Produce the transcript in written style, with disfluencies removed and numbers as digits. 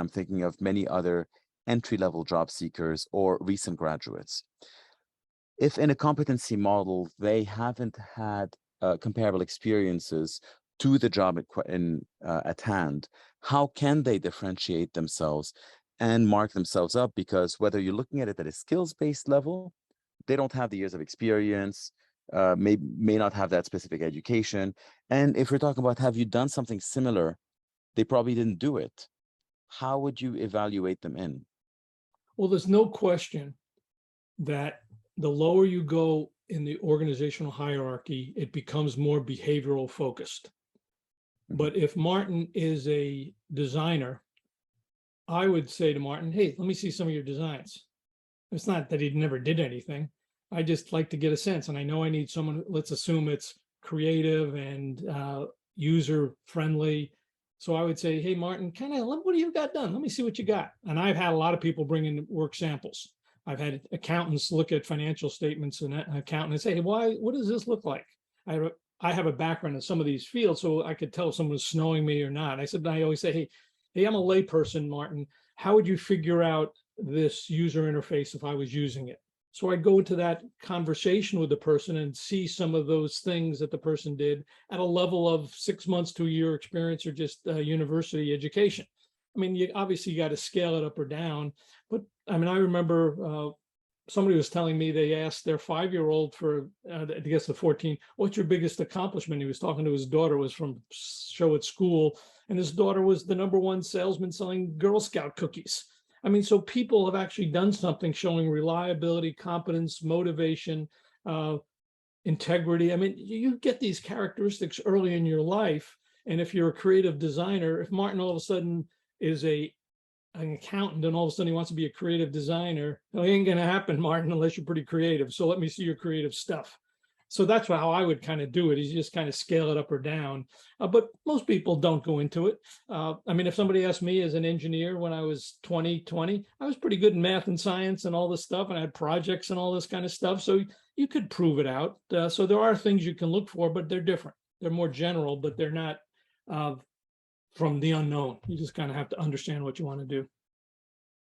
I'm thinking of many other entry-level job seekers or recent graduates. If in a competency model, they haven't had comparable experiences to the job at hand, how can they differentiate themselves and mark themselves up? Because whether you're looking at it at a skills-based level, they don't have the years of experience, may not have that specific education. And if we're talking about, have you done something similar? They probably didn't do it. How would you evaluate them in? Well, there's no question that the lower you go in the organizational hierarchy, it becomes more behavioral focused. But if Martin is a designer, I would say to Martin, hey, let me see some of your designs. It's not that he never did anything. I just like to get a sense. And I know I need someone, let's assume it's creative and user friendly. So I would say, hey, Martin, what do you got done? Let me see what you got. And I've had a lot of people bring in work samples. I've had accountants look at financial statements and an accountant and say, hey, what does this look like? I have a background in some of these fields, so I could tell if someone was snowing me or not. I always say, hey, I'm a layperson, Martin. How would you figure out this user interface if I was using it? So I go into that conversation with the person and see some of those things that the person did at a level of 6 months to a year experience or just university education. I mean, obviously you got to scale it up or down, but I mean, I remember somebody was telling me they asked their 5-year-old for, I guess the 14, what's your biggest accomplishment? He was talking to his daughter, was from show at school, and his daughter was the #1 salesman selling Girl Scout cookies. I mean, so people have actually done something showing reliability, competence, motivation, integrity. I mean, you get these characteristics early in your life. And if you're a creative designer, if Martin all of a sudden is an accountant and all of a sudden he wants to be a creative designer, it ain't going to happen, Martin, unless you're pretty creative. So let me see your creative stuff. So that's how I would kind of do it, is you just kind of scale it up or down. But most people don't go into it. I mean, if somebody asked me as an engineer when I was 20, I was pretty good in math and science and all this stuff, and I had projects and all this kind of stuff. So you could prove it out. So there are things you can look for, but they're different. They're more general, but they're not from the unknown. You just kind of have to understand what you want to do.